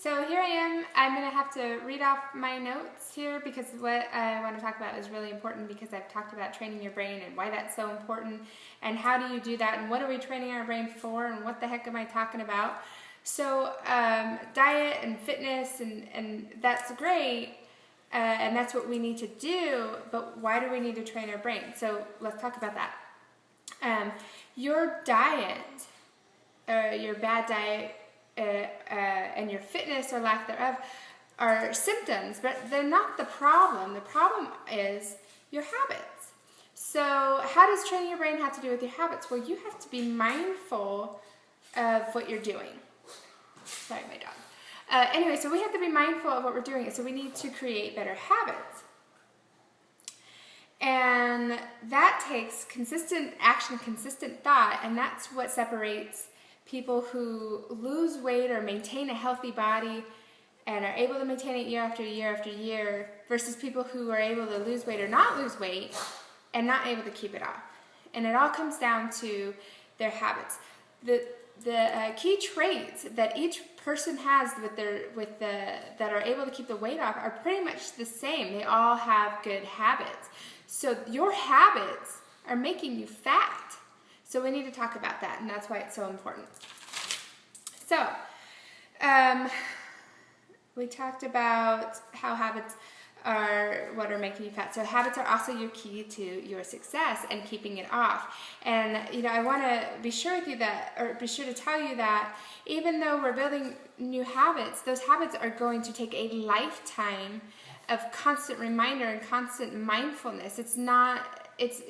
So here I am. I'm going to have to read off my notes here because what I want to talk about is really important, because I've talked about training your brain and why that's so important and how do you do that and what are we training our brain for and what the heck am I talking about. So diet and fitness and that's great and that's what we need to do, but why do we need to train our brain? So let's talk about that. Your diet, your bad diet, and your fitness or lack thereof are symptoms, but they're not the problem. The problem is your habits. So how does training your brain have to do with your habits? Well, you have to be mindful of what you're doing. Sorry, my dog. Anyway, so we have to be mindful of what we're doing. So we need to create better habits. And that takes consistent action, consistent thought, and that's what separates people who lose weight or maintain a healthy body and are able to maintain it year after year after year versus people who are able to lose weight or not lose weight and not able to keep it off. And it all comes down to their habits. The key traits that each person has that are able to keep the weight off are pretty much the same. They all have good habits. So your habits are making you fat. So we need to talk about that, and that's why it's so important. So, we talked about how habits are what are making you fat. So habits are also your key to your success and keeping it off. And I want to be sure to tell you that even though we're building new habits, those habits are going to take a lifetime of constant reminder and constant mindfulness. It's not. It's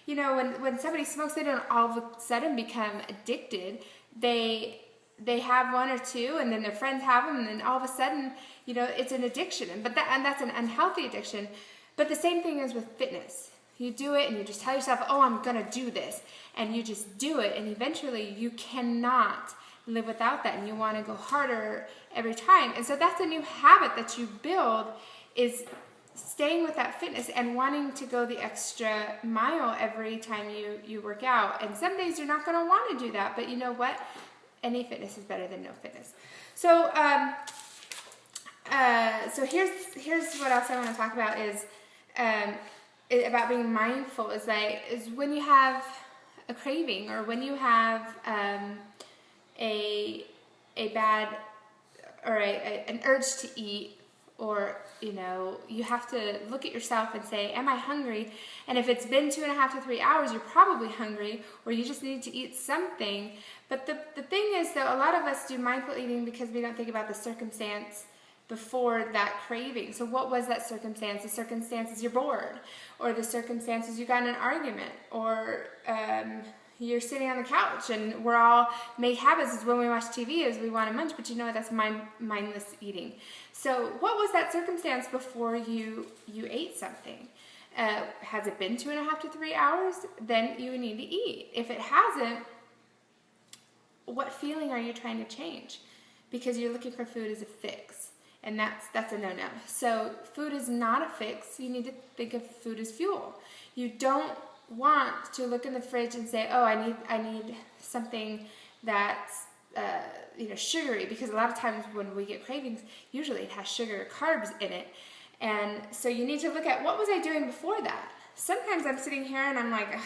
when somebody smokes, they don't all of a sudden become addicted. They have one or two, and then their friends have them, and then all of a sudden, it's an addiction. But that's an unhealthy addiction. But the same thing is with fitness. You do it, and you just tell yourself, "Oh, I'm gonna do this," and you just do it, and eventually you cannot live without that, and you want to go harder every time. And so that's a new habit that you build, is staying with that fitness and wanting to go the extra mile every time you work out. And some days you're not going to want to do that, but you know what? Any fitness is better than no fitness. So so here's what else I want to talk about is about being mindful. Is when you have a craving or when you have a bad or an urge to eat. Or, you have to look at yourself and say, am I hungry? And if it's been 2.5 to 3 hours, you're probably hungry, or you just need to eat something. But the thing is, though, a lot of us do mindful eating because we don't think about the circumstance before that craving. So what was that circumstance? The circumstance is you're bored, or the circumstance is you got in an argument, or you're sitting on the couch, and we're all made habits is when we watch TV is we want to munch, but that's mindless eating. So what was that circumstance before you ate something? Has it been 2.5 to 3 hours? Then you need to eat. If it hasn't, what feeling are you trying to change? Because you're looking for food as a fix, and that's a no-no. So food is not a fix. You need to think of food as fuel. You don't want to look in the fridge and say, oh, I need something that's sugary, because a lot of times when we get cravings, usually it has sugar or carbs in it. And so you need to look at, what was I doing before that? Sometimes I'm sitting here and I'm like,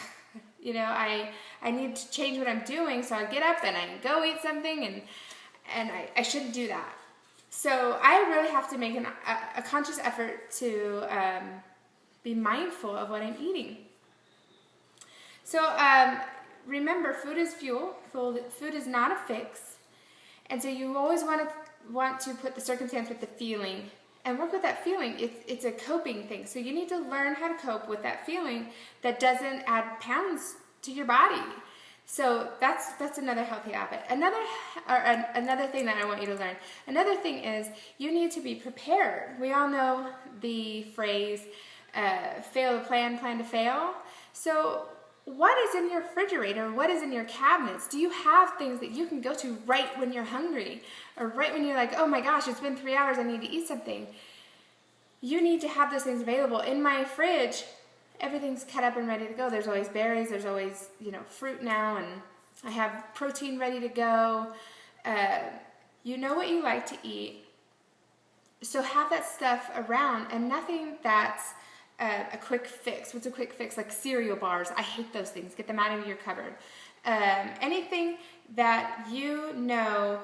I need to change what I'm doing, so I get up and I go eat something, and I shouldn't do that. So I really have to make a conscious effort to be mindful of what I'm eating. So remember, food is fuel. Food is not a fix. And so you always want to put the circumstance with the feeling and work with that feeling. It's a coping thing. So you need to learn how to cope with that feeling that doesn't add pounds to your body. So that's another healthy habit. Another thing that I want you to learn. Another thing is you need to be prepared. We all know the phrase, fail to plan, plan to fail. So what is in your refrigerator? What is in your cabinets? Do you have things that you can go to right when you're hungry, or right when you're like, oh my gosh, it's been 3 hours, I need to eat something? You need to have those things available. In my fridge, everything's cut up and ready to go. There's always berries, there's always, fruit now, and I have protein ready to go. You know what you like to eat. So have that stuff around, and nothing that's a quick fix. What's a quick fix? Like cereal bars. I hate those things. Get them out of your cupboard. Anything that you know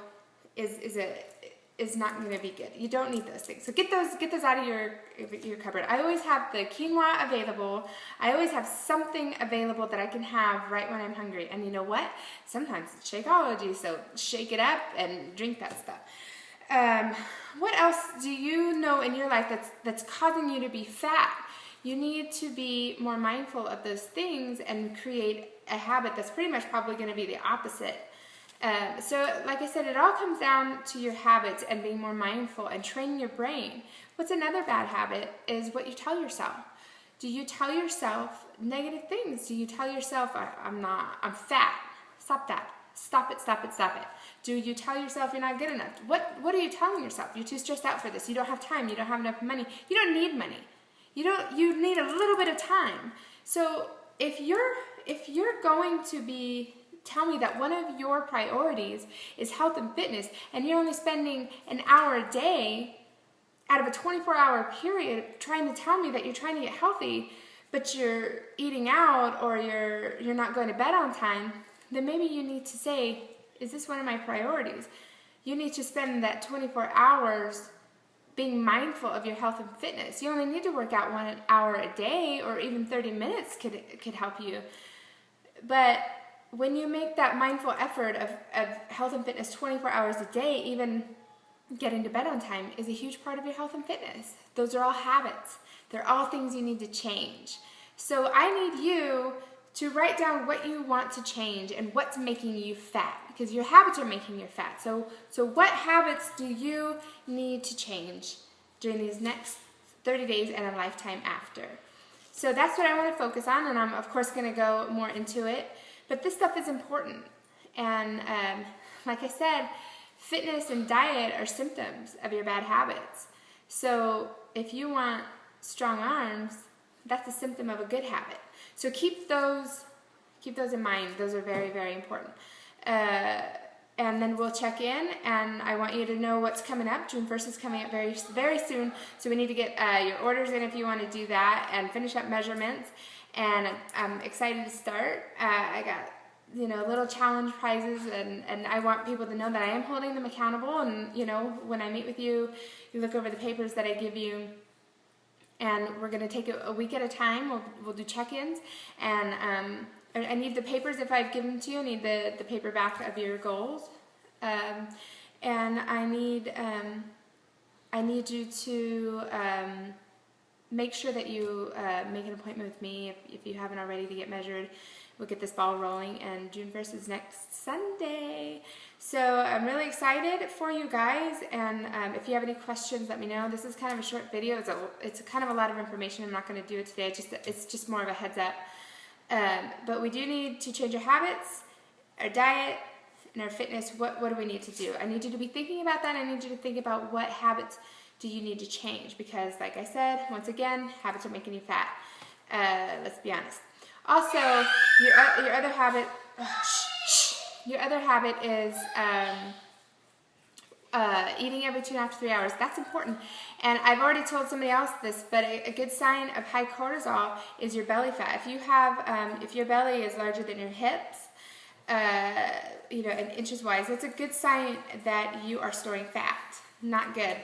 is not going to be good. You don't need those things. So get those out of your cupboard. I always have the quinoa available. I always have something available that I can have right when I'm hungry. And you know what? Sometimes it's Shakeology, so shake it up and drink that stuff. What else do you know in your life that's causing you to be fat? You need to be more mindful of those things and create a habit that's pretty much probably going to be the opposite. So like I said, it all comes down to your habits and being more mindful and training your brain. What's another bad habit is what you tell yourself. Do you tell yourself negative things? Do you tell yourself, I'm fat? Stop that. Stop it. Do you tell yourself you're not good enough? What are you telling yourself? You're too stressed out for this. You don't have time. You don't have enough money. You don't need money. You need a little bit of time. So if you're going to be tell me that one of your priorities is health and fitness, and you're only spending an hour a day out of a 24-hour period trying to tell me that you're trying to get healthy, but you're eating out or you're not going to bed on time, then maybe you need to say, is this one of my priorities? You need to spend that 24 hours being mindful of your health and fitness. You only need to work out 1 hour a day, or even 30 minutes could help you. But when you make that mindful effort of health and fitness 24 hours a day, even getting to bed on time is a huge part of your health and fitness. Those are all habits. They're all things you need to change. So I need you to write down what you want to change and what's making you fat, because your habits are making you fat. So what habits do you need to change during these next 30 days and a lifetime after? So that's what I want to focus on, and I'm of course going to go more into it. But this stuff is important. And like I said, fitness and diet are symptoms of your bad habits. So if you want strong arms, that's a symptom of a good habit. So keep those in mind. Those are very, very important. And then we'll check in, and I want you to know what's coming up. June 1st is coming up very, very soon. So we need to get your orders in if you want to do that and finish up measurements. And I'm excited to start. I got, little challenge prizes, and I want people to know that I am holding them accountable. And, when I meet with you, you look over the papers that I give you, and we're going to take it a week at a time. We'll do check-ins, and I need the papers. If I've given them to you, I need the paperback of your goals, and I need you to make sure that you make an appointment with me if you haven't already to get measured. We'll get this ball rolling, and June 1st is next Sunday. So I'm really excited for you guys, and if you have any questions, let me know. This is kind of a short video. It's kind of a lot of information. I'm not going to do it today. It's just more of a heads up. But we do need to change our habits, our diet, and our fitness. What do we need to do? I need you to be thinking about that. I need you to think about what habits do you need to change, because like I said, once again, habits are making you fat. Let's be honest. Also, your other habit is eating every 2.5 to 3 hours. That's important. And I've already told somebody else this, but a good sign of high cortisol is your belly fat. If you have, if your belly is larger than your hips, in inches wise, that's a good sign that you are storing fat. Not good.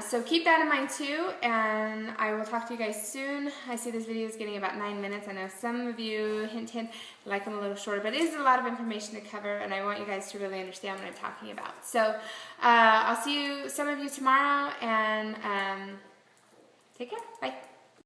So keep that in mind too, and I will talk to you guys soon. I see this video is getting about 9 minutes. I know some of you, hint, hint, like them a little shorter, but it is a lot of information to cover, and I want you guys to really understand what I'm talking about. So I'll see some of you tomorrow, and take care. Bye.